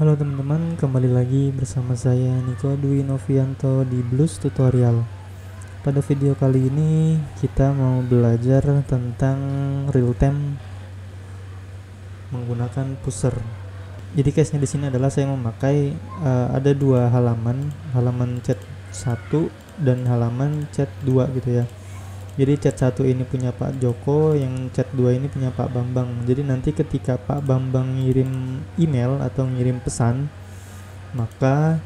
Halo teman-teman, kembali lagi bersama saya Niko Dwi Novianto di Blues Tutorial. Pada video kali ini kita mau belajar tentang real time menggunakan pusher. Jadi case-nya di sini adalah saya memakai ada dua halaman chat 1 dan halaman chat 2 gitu ya. Jadi chat 1 ini punya Pak Joko, yang chat 2 ini punya Pak Bambang. Jadi nanti ketika Pak Bambang ngirim email atau ngirim pesan, maka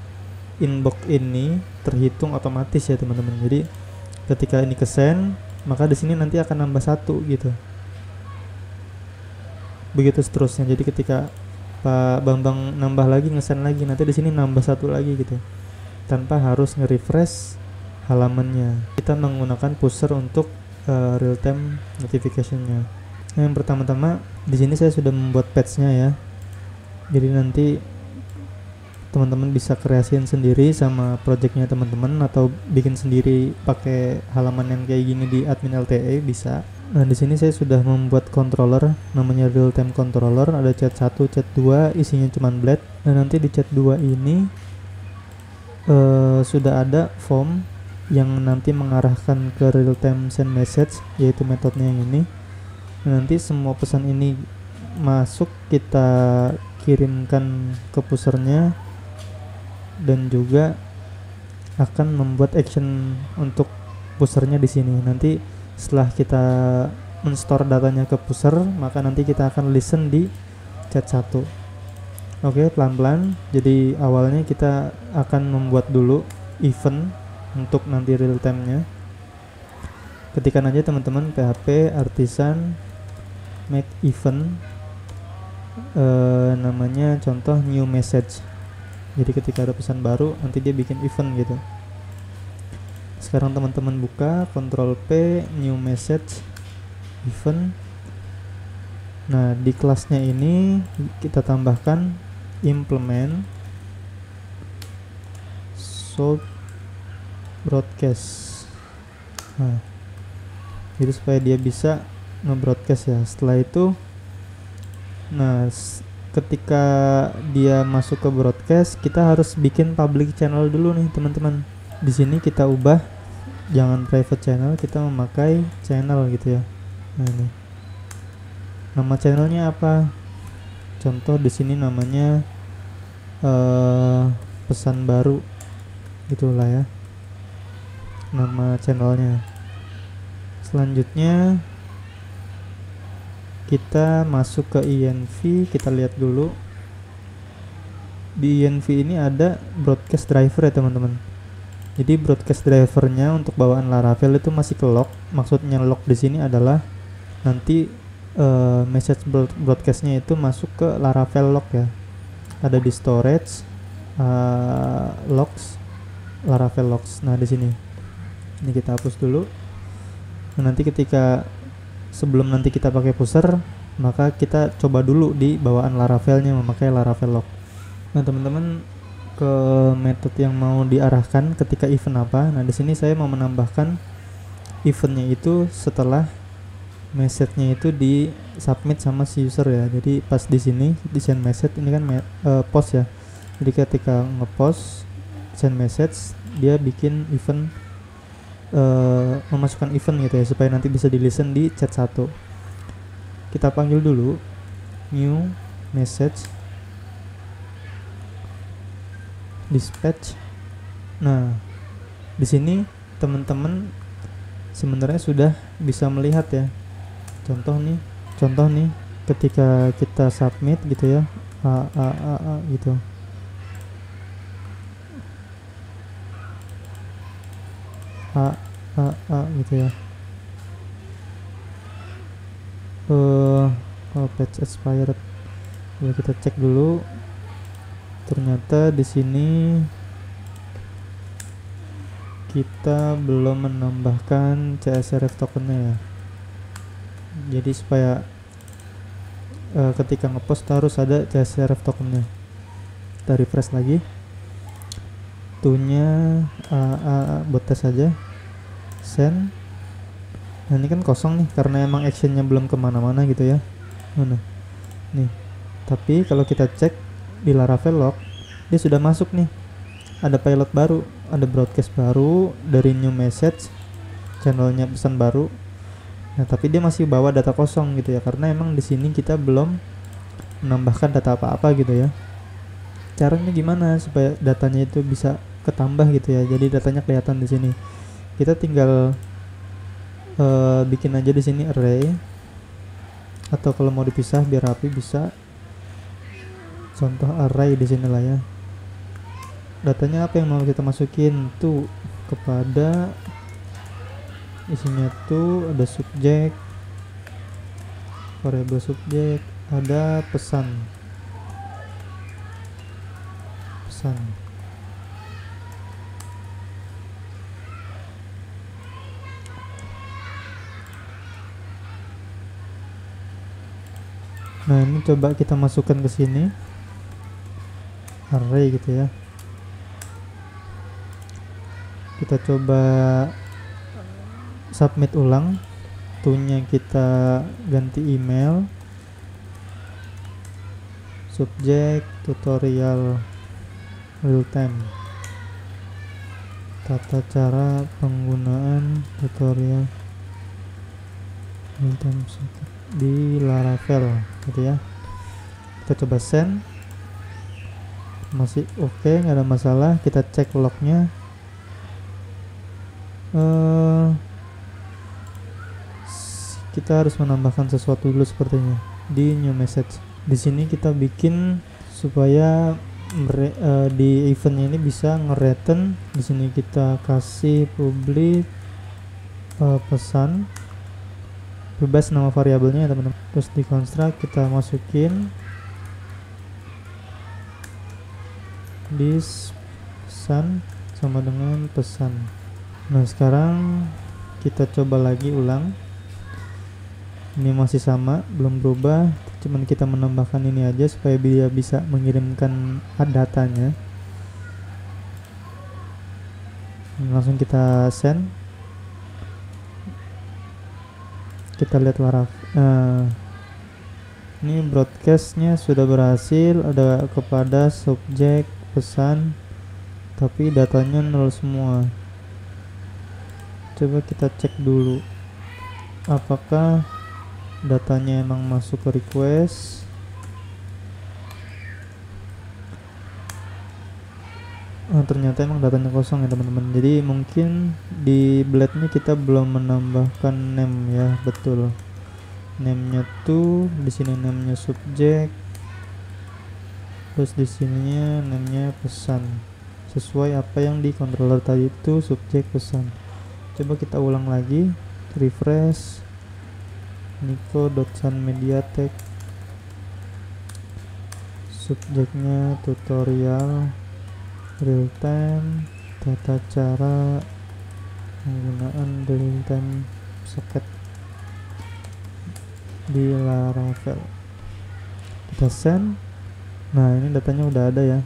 inbox ini terhitung otomatis ya teman-teman. Jadi ketika ini kesend, maka di sini nanti akan nambah satu gitu. Begitu seterusnya. Jadi ketika Pak Bambang nambah lagi, ngesend lagi, nanti di sini nambah satu lagi gitu. Tanpa harus nge-refresh halamannya. Kita menggunakan pusher untuk real time notification-nya. Yang pertama-tama di sini saya sudah membuat patch-nya ya. Jadi nanti teman-teman bisa kreasiin sendiri sama projectnya teman-teman, atau bikin sendiri pakai halaman yang kayak gini di admin LTE bisa. Nah, di sini saya sudah membuat controller namanya real time controller. Ada chat 1, chat 2, isinya cuman blade. Dan nanti di chat 2 ini sudah ada form yang nanti mengarahkan ke real time send message, yaitu metodenya yang ini. Nanti semua pesan ini masuk, kita kirimkan ke pushernya, dan juga akan membuat action untuk pushernya di sini. Nanti setelah kita men-store datanya ke pusher, maka nanti kita akan listen di chat 1. Oke, pelan-pelan. Jadi awalnya kita akan membuat dulu event untuk nanti real time-nya. Ketikkan aja teman-teman php artisan make event, namanya contoh new message. Jadi ketika ada pesan baru nanti dia bikin event gitu. Sekarang teman-teman buka Ctrl P, new message, event. Nah, di kelasnya ini kita tambahkan implement sort broadcast. Nah, jadi supaya dia bisa nge-broadcast ya. Setelah itu, nah ketika dia masuk ke broadcast, kita harus bikin public channel dulu nih teman-teman. Di sini kita ubah, jangan private channel, kita memakai channel gitu ya. Nah, ini nama channelnya apa? Contoh di sini namanya pesan baru gitulah ya, nama channelnya. Selanjutnya kita masuk ke env, kita lihat dulu. Di env ini ada broadcast driver ya teman-teman. Jadi broadcast drivernya untuk bawaan Laravel itu masih ke lock. Maksudnya lock di sini adalah nanti message broadcastnya itu masuk ke Laravel lock ya. Ada di storage, logs, Laravel logs. Nah, di sini. Ini kita hapus dulu. Nah, nanti ketika sebelum nanti kita pakai pusher, maka kita coba dulu di bawaan Laravelnya memakai Laravel log. Nah, teman-teman, ke metode yang mau diarahkan ketika event apa. Nah, di sini saya mau menambahkan eventnya itu setelah message-nya itu di submit sama si user ya. Jadi pas di sini di send message ini kan post ya. Jadi ketika ngepost send message, dia bikin event, memasukkan event gitu ya, supaya nanti bisa di listen di chat 1. Kita panggil dulu new message dispatch. Nah, di sini teman-teman sebenarnya sudah bisa melihat ya. Contoh nih ketika kita submit gitu ya, gitu. Gitu ya. Patch expired. Ya, kita cek dulu. Ternyata di sini kita belum menambahkan CSRF tokennya ya. Jadi supaya ketika ngepost harus ada CSRF tokennya. Kita refresh lagi. Tunya buat tes aja. Send. Nah, ini kan kosong nih karena emang actionnya belum kemana-mana gitu ya. Mana? Nih. Tapi kalau kita cek di Laravel log dia sudah masuk nih, ada pilot baru, ada broadcast baru dari new message, channelnya pesan baru. Nah tapi dia masih bawa data kosong gitu ya, karena emang di sini kita belum menambahkan data apa-apa gitu ya. Caranya gimana supaya datanya itu bisa ketambah gitu ya, jadi datanya kelihatan di sini. Kita tinggal bikin aja di sini array, atau kalau mau dipisah biar rapi bisa contoh array di sini lah ya. Datanya apa yang mau kita masukin tuh, kepada isinya tuh ada subjek, variabel subjek, ada pesan. Nah ini coba kita masukkan ke sini array gitu ya. Kita coba submit ulang, to-nya kita ganti email, subjek tutorial real time, tata cara penggunaan tutorial real time di Laravel gitu ya. Kita coba send, masih oke, nggak ada masalah. Kita cek lognya, kita harus menambahkan sesuatu dulu sepertinya di new message. Di sini kita bikin supaya di eventnya ini bisa nge-return. Di sini kita kasih public pesan, bebas nama variabelnya ya teman-teman. Terus di construct kita masukin this pesan sama dengan pesan. Nah sekarang kita coba lagi ulang, ini masih sama, belum berubah, cuman kita menambahkan ini aja supaya dia bisa mengirimkan datanya. Langsung kita send, kita lihat Laravel. Ini broadcastnya sudah berhasil, ada kepada subjek pesan, tapi datanya nol semua. Coba kita cek dulu apakah datanya emang masuk ke request. Ternyata emang datanya kosong ya teman-teman. Jadi mungkin di blade-nya kita belum menambahkan name ya. Betul, name-nya tuh di sini name-nya subjek, terus di sininya name-nya pesan, sesuai apa yang di controller tadi itu subjek pesan. Coba kita ulang lagi, refresh, nico.sunmediatek, subjeknya tutorial real time, tata cara penggunaan real time socket di Laravel. Kita send. Nah ini datanya udah ada ya,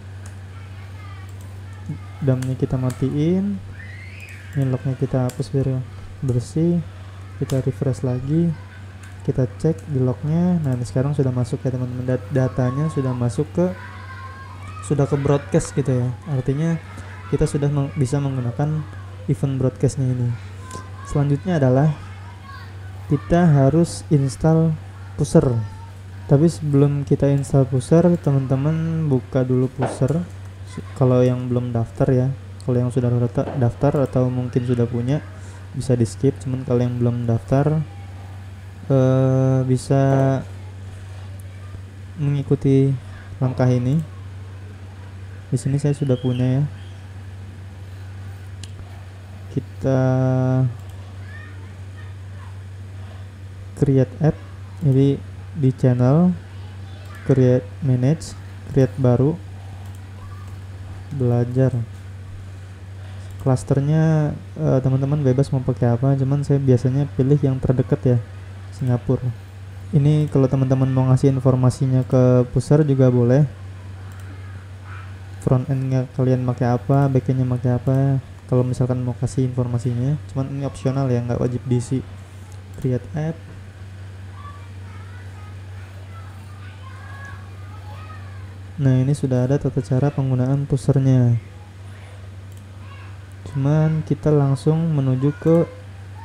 dumnya kita matiin, ini lognya kita hapus biar bersih. Kita refresh lagi, kita cek di lognya. Nah ini sekarang sudah masuk ya teman-teman, datanya sudah masuk sudah ke broadcast gitu ya, artinya kita sudah bisa menggunakan event broadcastnya ini. Selanjutnya adalah kita harus install pusher. Tapi sebelum kita install pusher, teman-teman buka dulu pusher kalau yang belum daftar ya. Kalau yang sudah daftar atau mungkin sudah punya bisa di skip, cuman kalau yang belum daftar bisa mengikuti langkah ini. Di sini saya sudah punya ya. Kita create app, jadi di channel create manage, create baru, belajar. Klasternya teman-teman bebas mau pakai apa, cuman saya biasanya pilih yang terdekat ya, Singapura. Ini kalau teman-teman mau ngasih informasinya ke pusher juga boleh, front endnya kalian pakai apa, backendnya pakai apa, kalau misalkan mau kasih informasinya. Cuman ini opsional ya, nggak wajib diisi. Create app, Nah, ini sudah ada tata cara penggunaan pushernya. Cuman kita langsung menuju ke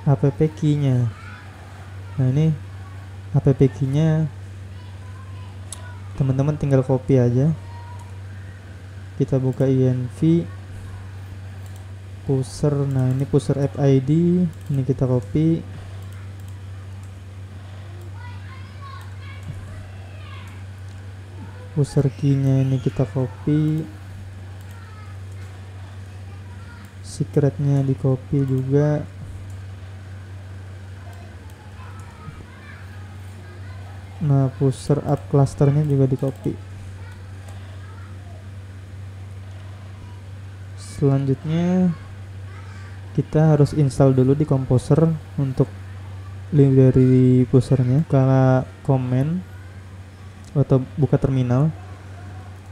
app key-nya. Nah, ini app key-nya teman-teman tinggal copy aja. Kita buka env pusher. Nah, ini pusher app ID, ini kita copy. Pusher key-nya ini kita copy. Secretnya di copy juga. Nah, pusher app clusternya juga di copy. Selanjutnya kita harus install dulu di Composer untuk library pushernya. Buka command atau buka terminal,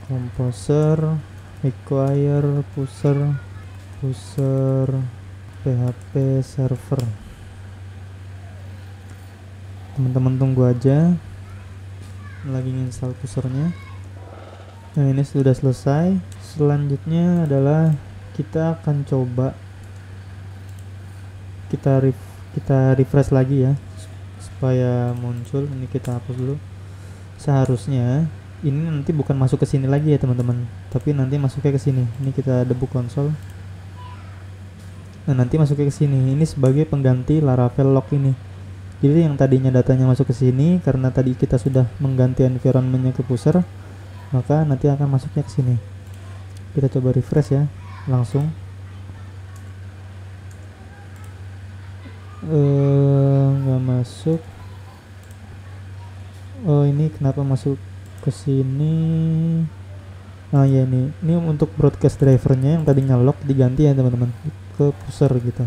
Composer require pusher php server. Teman-teman tunggu aja, lagi install pushernya. Nah, ini sudah selesai. Selanjutnya adalah kita akan coba kita refresh lagi ya supaya muncul. Ini kita hapus dulu. Seharusnya ini nanti bukan masuk ke sini lagi ya teman-teman, tapi nanti masuknya ke sini. Ini kita debug konsol. Nah, nanti masuknya ke sini. Ini sebagai pengganti Laravel log ini. Jadi yang tadinya datanya masuk ke sini, karena tadi kita sudah mengganti environment-nya ke pusher, maka nanti akan masuknya ke sini. Kita coba refresh ya, langsung. Nggak masuk. Oh, ini kenapa masuk ke sini? Nah ya, ini untuk broadcast drivernya yang tadinya log diganti ya teman-teman ke pusher gitu,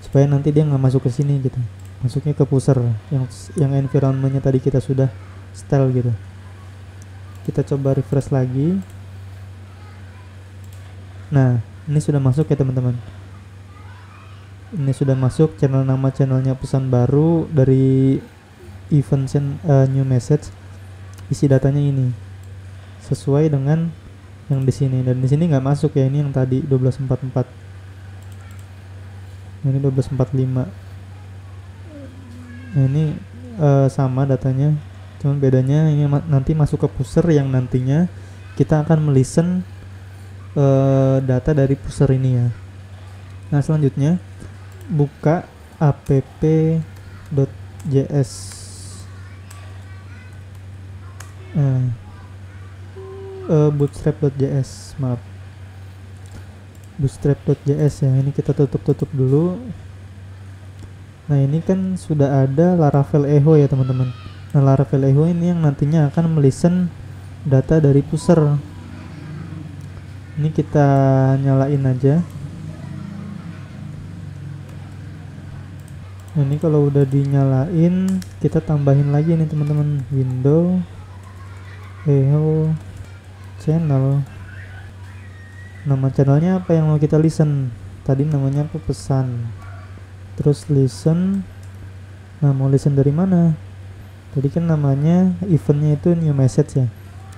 supaya nanti dia nggak masuk ke sini gitu, masuknya ke pusher yang environmentnya tadi kita sudah setel gitu. Kita coba refresh lagi. Nah, ini sudah masuk ya teman-teman. Ini sudah masuk nama channelnya pesan baru dari event new message. Isi datanya ini sesuai dengan yang di sini, dan di sini nggak masuk ya. Ini yang tadi 1244. Ini 1245. Nah, ini sama datanya, cuman bedanya ini nanti masuk ke pusher yang nantinya kita akan melisten data dari pusher ini ya. Nah, selanjutnya buka app.js. Bootstrap.js, maaf, bootstrap.js ya. Ini kita tutup dulu. Nah, ini kan sudah ada Laravel Echo ya teman-teman. Nah, Laravel Echo ini yang nantinya akan melisten data dari pusher. Ini kita nyalain aja. Nah, ini kalau udah dinyalain, kita tambahin lagi nih teman-teman, window Echo channel. Nama channelnya apa yang mau kita listen? Tadi namanya apa, pesan. Terus listen. Nah, mau listen dari mana? Tadi kan namanya eventnya itu new message ya.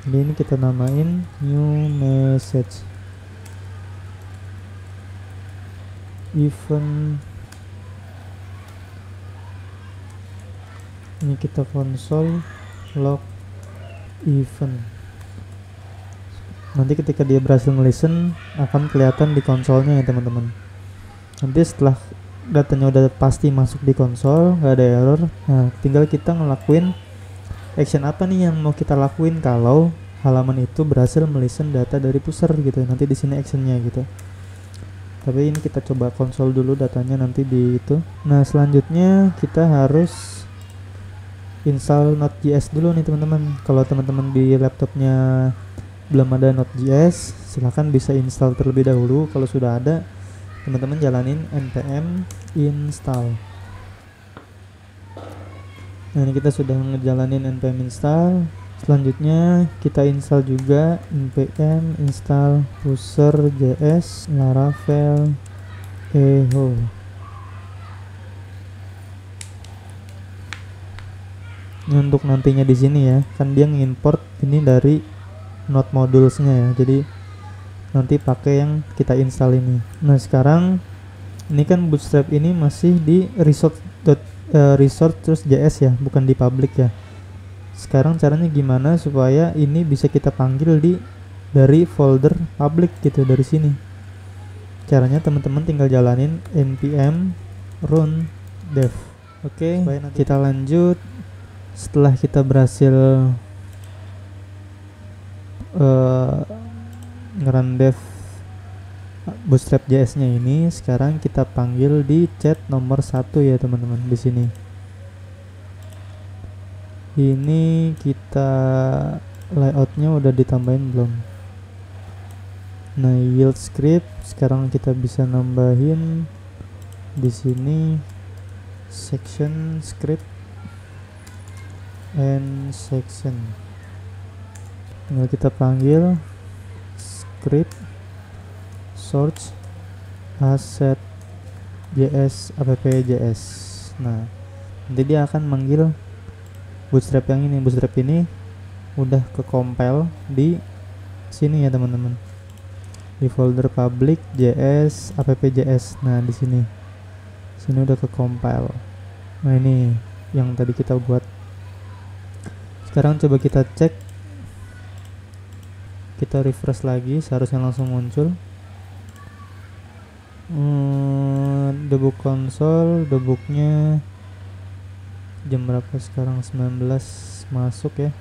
Jadi ini kita namain new message. Event. Ini kita konsol log event. Nanti ketika dia berhasil nge-listen akan kelihatan di konsolnya ya teman-teman. Nanti setelah datanya udah pasti masuk di konsol, nggak ada error. Nah, tinggal kita ngelakuin action apa nih yang mau kita lakuin kalau halaman itu berhasil melisten data dari pusher gitu. Nanti di sini actionnya gitu. Tapi ini kita coba konsol dulu datanya nanti di itu. Nah, selanjutnya kita harus install Node.js dulu nih teman-teman. Kalau teman-teman di laptopnya belum ada Node.js, silahkan bisa install terlebih dahulu. Kalau sudah ada, teman-teman jalanin npm install. Nah, ini kita sudah ngejalanin npm install. Selanjutnya kita install juga npm install pusher.js Laravel Echo. Ini untuk nantinya di sini ya, kan dia ngimport ini dari node modulesnya ya, jadi nanti pakai yang kita install ini. Nah sekarang ini kan Bootstrap ini masih di resource terus JS ya, bukan di public ya. Sekarang caranya gimana supaya ini bisa kita panggil dari folder public gitu, dari sini. Caranya teman-teman tinggal jalanin npm run dev. Oke, kita lanjut. Setelah kita berhasil ngerun dev Bootstrap JS-nya ini, sekarang kita panggil di chat nomor 1 ya teman-teman di sini. Ini kita layoutnya udah ditambahin belum? Nah, yield script sekarang kita bisa nambahin di sini section script and section. Tinggal kita panggil script source asset js app.js. Nah, nanti dia akan manggil Bootstrap yang ini. Bootstrap ini udah ke compile di sini ya teman-teman, di folder public js app.js. Nah di sini udah ke compile. Nah ini yang tadi kita buat. Sekarang coba kita cek, kita refresh lagi, seharusnya langsung muncul. Debug console, debugnya jam berapa sekarang? 19 masuk ya.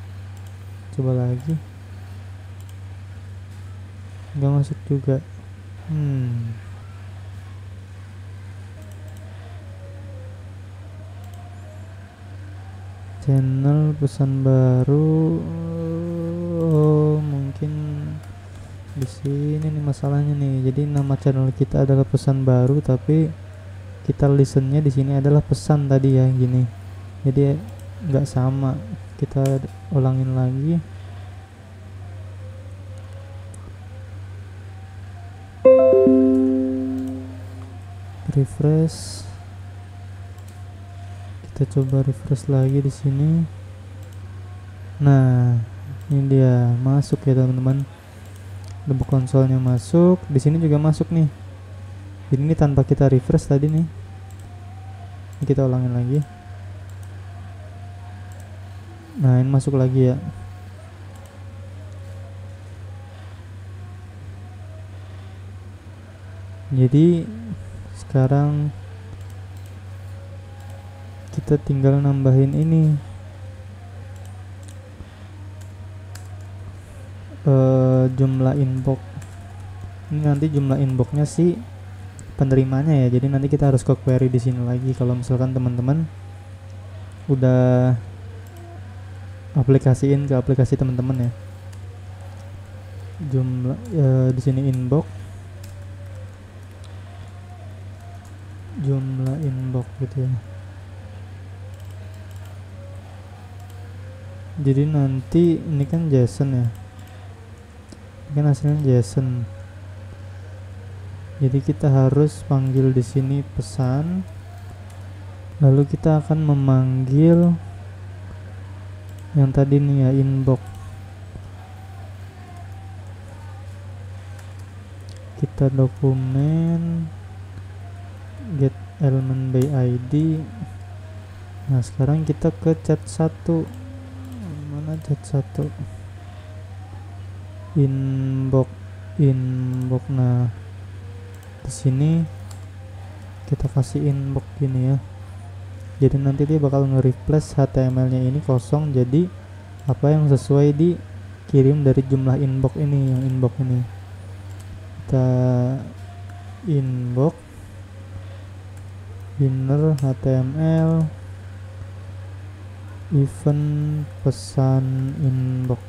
Coba lagi, nggak masuk juga. Channel pesan baru. Oh, mungkin di sini nih masalahnya nih. Jadi nama channel kita adalah pesan baru, tapi kita listennya di sini adalah pesan tadi ya, gini. Jadi nggak sama. Kita ulangin lagi. Refresh. Kita coba refresh lagi di sini. Nah, ini dia masuk ya teman-teman. Debug konsolnya masuk, di sini juga masuk nih. Ini tanpa kita refresh tadi nih. Ini kita ulangin lagi. Nah, ini masuk lagi ya. Jadi sekarang kita tinggal nambahin ini jumlah inbox. Ini nanti jumlah inboxnya si penerimanya ya. Jadi nanti kita harus ke query di sini lagi. Kalau misalkan teman-teman udah aplikasiin ke aplikasi teman-teman ya. Jumlah di sini inbox, jumlah inbox gitu ya. Jadi nanti ini kan JSON ya, ini kan hasilnya JSON. Jadi kita harus panggil di sini pesan, lalu kita akan memanggil yang tadi nih ya, inbox. Kita dokumen get element by ID. Nah sekarang kita ke chat 1. Mana chat 1? Inbox. Nah di sini kita kasih inbox gini ya. Jadi nanti dia bakal nge-replace HTML-nya ini kosong, jadi apa yang sesuai dikirim dari jumlah inbox ini, yang inbox ini. Kita inbox inner HTML event pesan inbox.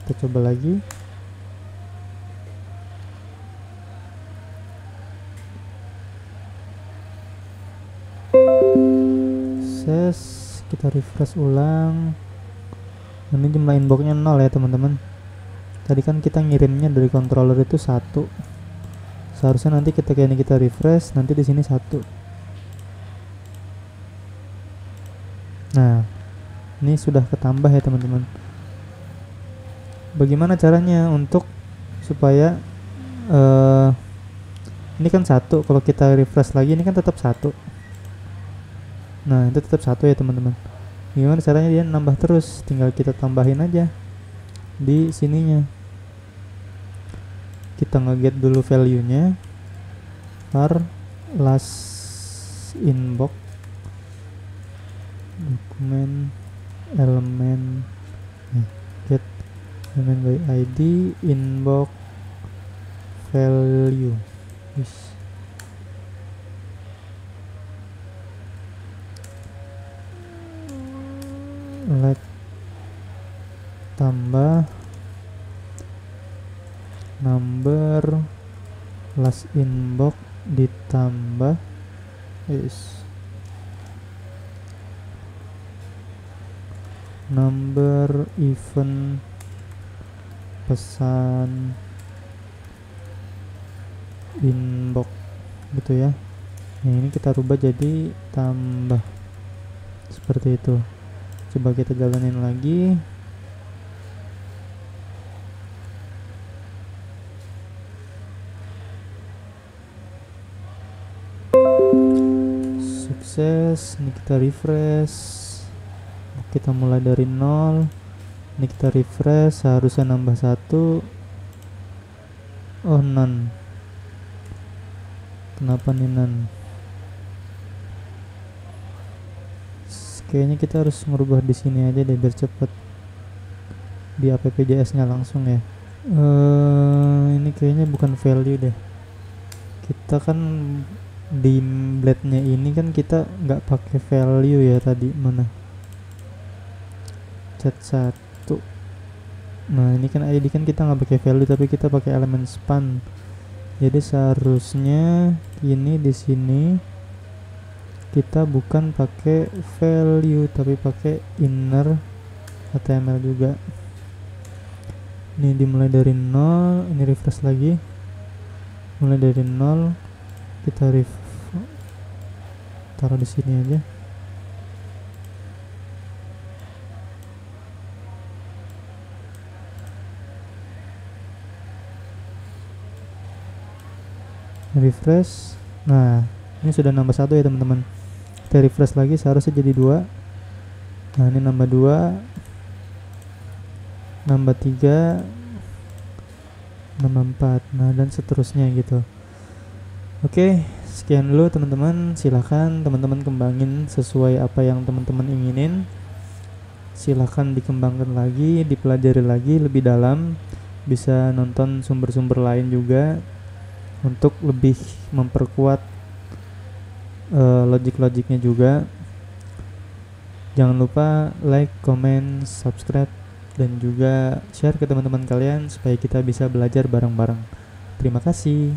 Kita coba lagi. Kita refresh ulang. Ini jumlah inboxnya 0 ya teman-teman. Tadi kan kita ngirimnya dari controller itu 1. Seharusnya nanti ketika ini kita refresh, nanti di sini 1. Nah, ini sudah ketambah ya teman-teman. bagaimana caranya untuk supaya ini kan satu, kalau kita refresh lagi ini kan tetap satu. Nah itu tetap satu ya teman-teman. Gimana caranya dia nambah terus, tinggal kita tambahin aja di sininya. Kita nge-get dulu value nya var last inbox dokumen elemen get elemen by id inbox value. Yes. Let tambah number last inbox ditambah number event pesan inbox gitu ya. Nah ini kita rubah jadi tambah seperti itu. Coba kita jalanin lagi. Sukses. Ini kita refresh. Kita mulai dari 0. Ini kita refresh, harusnya nambah 1. Oh none. Kenapa nih none? Kayaknya kita harus merubah di sini aja deh biar cepet di app.js nya langsung ya. Ini kayaknya bukan value deh. Kita kan di blade nya ini kan kita nggak pakai value ya tadi, mana chat 1. Nah ini kan ID kan kita nggak pakai value tapi kita pakai elemen span. Jadi seharusnya ini di sini kita bukan pakai value tapi pakai inner HTML juga. Ini dimulai dari 0, ini refresh lagi. Mulai dari 0, kita taruh di sini aja. Refresh. Nah, ini sudah nambah 1 ya teman-teman. Kita refresh lagi, seharusnya jadi 2. Nah ini nambah 2, nambah 3, nambah 4, nah dan seterusnya gitu. Oke, sekian dulu teman-teman. Silahkan teman-teman kembangin sesuai apa yang teman-teman inginin. Silahkan dikembangkan lagi, dipelajari lagi lebih dalam. Bisa nonton sumber-sumber lain juga untuk lebih memperkuat logik-logiknya juga. Jangan lupa like, comment, subscribe, dan juga share ke teman-teman kalian supaya kita bisa belajar bareng-bareng. Terima kasih.